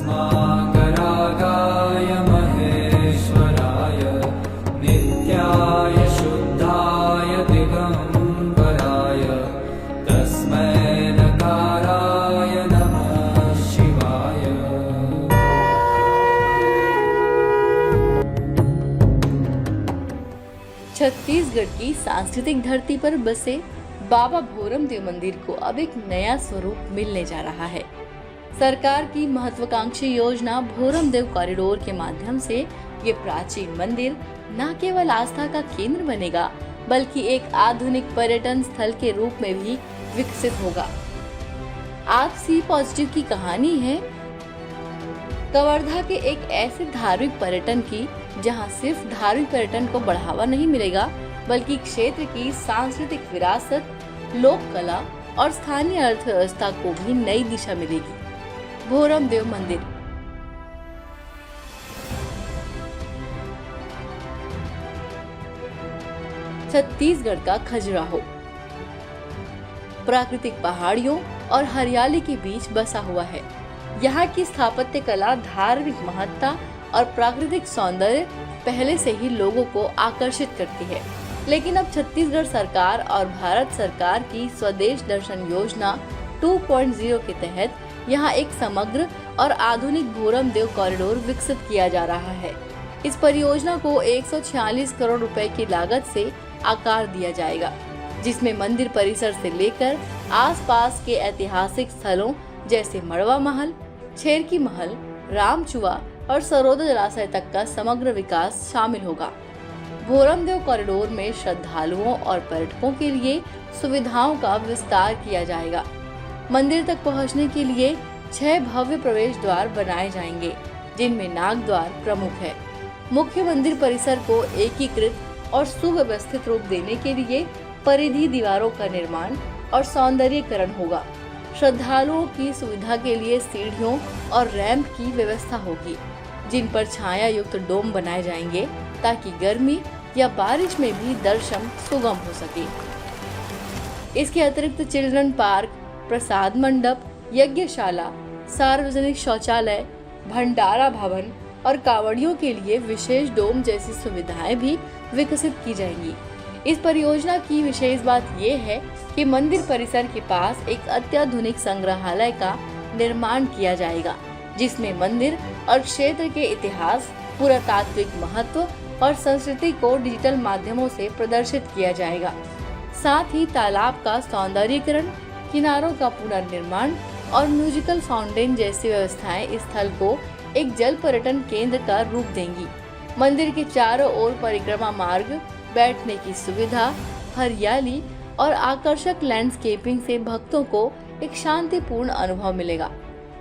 भस्माकरागाय महेश्वराय नित्याय शुद्धाय दिगंबराय तस्मै नकाराय नमः शिवाय। छत्तीसगढ़ की सांस्कृतिक धरती पर बसे बाबा भोरम देव मंदिर को अब एक नया स्वरूप मिलने जा रहा है। सरकार की महत्वाकांक्षी योजना भोरम देव कॉरिडोर के माध्यम से ये प्राचीन मंदिर न केवल आस्था का केंद्र बनेगा, बल्कि एक आधुनिक पर्यटन स्थल के रूप में भी विकसित होगा। आज सी पॉजिटिव की कहानी है कवर्धा के एक ऐसे धार्मिक पर्यटन की, जहां सिर्फ धार्मिक पर्यटन को बढ़ावा नहीं मिलेगा, बल्कि क्षेत्र की सांस्कृतिक विरासत, लोक कला और स्थानीय अर्थव्यवस्था को भी नई दिशा मिलेगी। भोरम देव मंदिर छत्तीसगढ़ का खजुराहो प्राकृतिक पहाड़ियों और हरियाली के बीच बसा हुआ है। यहाँ की स्थापत्य कला, धार्मिक महत्ता और प्राकृतिक सौंदर्य पहले से ही लोगों को आकर्षित करती है। लेकिन अब छत्तीसगढ़ सरकार और भारत सरकार की स्वदेश दर्शन योजना 2.0 के तहत यहाँ एक समग्र और आधुनिक भोरम देव कॉरिडोर विकसित किया जा रहा है। इस परियोजना को 146 करोड़ रुपए की लागत से आकार दिया जाएगा, जिसमें मंदिर परिसर से लेकर आसपास के ऐतिहासिक स्थलों जैसे मड़वा महल, छेरकी महल, रामचुआ और सरोदा जलाशय तक का समग्र विकास शामिल होगा। भोरम देव कॉरिडोर में श्रद्धालुओं और पर्यटकों के लिए सुविधाओं का विस्तार किया जाएगा। मंदिर तक पहुंचने के लिए 6 भव्य प्रवेश द्वार बनाए जाएंगे, जिनमें नाग द्वार प्रमुख है। मुख्य मंदिर परिसर को एकीकृत और सुव्यवस्थित रूप देने के लिए परिधि दीवारों का निर्माण और सौंदर्यीकरण होगा। श्रद्धालुओं की सुविधा के लिए सीढ़ियों और रैंप की व्यवस्था होगी, जिन पर छाया युक्त डोम बनाए जाएंगे, ताकि गर्मी या बारिश में भी दर्शन सुगम हो सके। इसके अतिरिक्त चिल्ड्रन पार्क, प्रसाद मंडप, यज्ञशाला, सार्वजनिक शौचालय, भंडारा भवन और कांवड़ियों के लिए विशेष डोम जैसी सुविधाएं भी विकसित की जाएंगी। इस परियोजना की विशेष बात यह है कि मंदिर परिसर के पास एक अत्याधुनिक संग्रहालय का निर्माण किया जाएगा, जिसमें मंदिर और क्षेत्र के इतिहास, पुरातात्विक महत्व और संस्कृति को डिजिटल माध्यमों से प्रदर्शित किया जाएगा। साथ ही तालाब का सौंदर्यीकरण, किनारों का पुनर्निर्माण और म्यूजिकल फाउंटेन जैसी व्यवस्थाएं इस स्थल को एक जल पर्यटन केंद्र का रूप देंगी। मंदिर के चारों ओर परिक्रमा मार्ग, बैठने की सुविधा, हरियाली और आकर्षक लैंडस्केपिंग से भक्तों को एक शांतिपूर्ण अनुभव मिलेगा।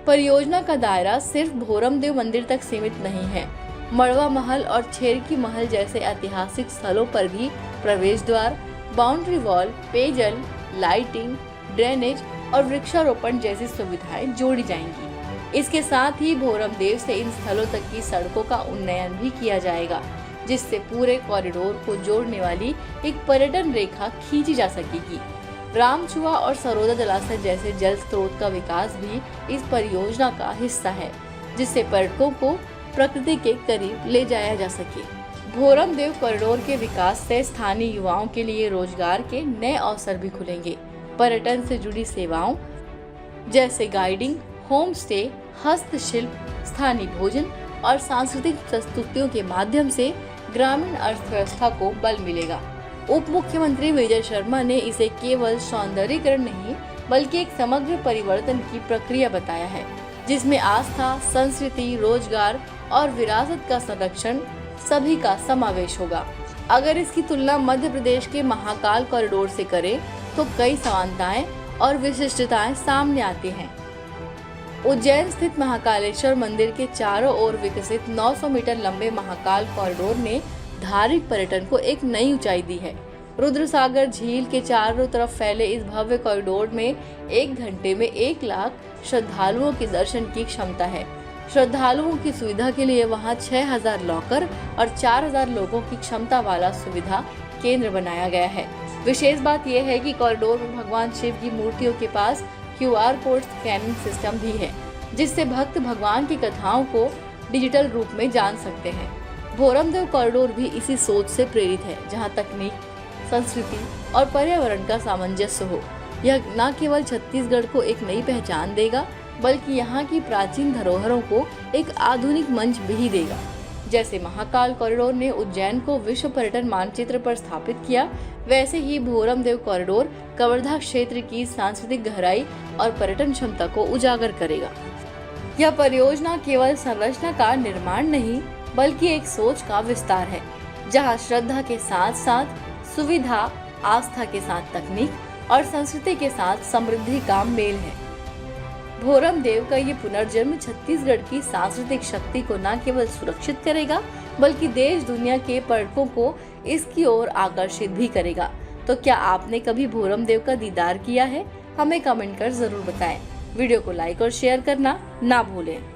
परियोजना का दायरा सिर्फ भोरम देव मंदिर तक सीमित नहीं है। मड़वा महल और छेरकी महल जैसे ऐतिहासिक स्थलों पर भी प्रवेश द्वार, बाउंड्री वॉल, पेयजल, लाइटिंग, ड्रेनेज और वृक्षारोपण जैसी सुविधाएं जोड़ी जाएंगी। इसके साथ ही भोरम देव से इन स्थलों तक की सड़कों का उन्नयन भी किया जाएगा, जिससे पूरे कॉरिडोर को जोड़ने वाली एक पर्यटन रेखा खींची जा सकेगी। रामचुआ और सरोदा जलाशय जैसे जल स्रोत का विकास भी इस परियोजना का हिस्सा है, जिससे पर्यटकों को प्रकृति के करीब ले जाया जा सके। भोरम देव कॉरिडोर के विकास से स्थानीय युवाओं के लिए रोजगार के नए अवसर भी खुलेंगे। पर्यटन से जुड़ी सेवाओं जैसे गाइडिंग, होम स्टे, हस्तशिल्प, स्थानीय भोजन और सांस्कृतिक प्रस्तुतियों के माध्यम से ग्रामीण अर्थव्यवस्था को बल मिलेगा। उप मुख्यमंत्री विजय शर्मा ने इसे केवल सौंदर्यीकरण नहीं, बल्कि एक समग्र परिवर्तन की प्रक्रिया बताया है, जिसमें आस्था, संस्कृति, रोजगार और विरासत का संरक्षण सभी का समावेश होगा। अगर इसकी तुलना मध्य प्रदेश के महाकाल कॉरिडोर से करें, तो कई समानताएं और विशिष्टताएं सामने आती हैं। उज्जैन स्थित महाकालेश्वर मंदिर के चारों ओर विकसित 900 मीटर लंबे महाकाल कॉरिडोर ने धार्मिक पर्यटन को एक नई ऊंचाई दी है। रुद्रसागर झील के चारों तरफ फैले इस भव्य कॉरिडोर में 1 घंटे में 1 लाख श्रद्धालुओं के दर्शन की क्षमता है। श्रद्धालुओं की सुविधा के लिए वहां 6000 लॉकर और 4000 लोगों की क्षमता वाला सुविधा केंद्र बनाया गया है। विशेष बात यह है कि कॉरिडोर में भगवान शिव की मूर्तियों के पास QR कोड स्कैनिंग सिस्टम भी है, जिससे भक्त भगवान की कथाओं को डिजिटल रूप में जान सकते हैं। भोरमदेव कॉरिडोर भी इसी सोच से प्रेरित है, जहां तकनीक, संस्कृति और पर्यावरण का सामंजस्य हो। यह न केवल छत्तीसगढ़ को एक नई पहचान देगा, बल्कि यहाँ की प्राचीन धरोहरों को एक आधुनिक मंच भी देगा। जैसे महाकाल कॉरिडोर ने उज्जैन को विश्व पर्यटन मानचित्र पर स्थापित किया, वैसे ही भोरमदेव कॉरिडोर कवर्धा क्षेत्र की सांस्कृतिक गहराई और पर्यटन क्षमता को उजागर करेगा। यह परियोजना केवल संरचना का निर्माण नहीं, बल्कि एक सोच का विस्तार है, जहां श्रद्धा के साथ साथ सुविधा, आस्था के साथ तकनीक और संस्कृति के साथ समृद्धि का मेल है। भोरमदेव का ये पुनर्जन्म छत्तीसगढ़ की सांस्कृतिक शक्ति को न केवल सुरक्षित करेगा, बल्कि देश दुनिया के पर्यटकों को इसकी ओर आकर्षित भी करेगा। तो क्या आपने कभी भोरमदेव का दीदार किया है? हमें कमेंट कर जरूर बताएं। वीडियो को लाइक और शेयर करना ना भूलें।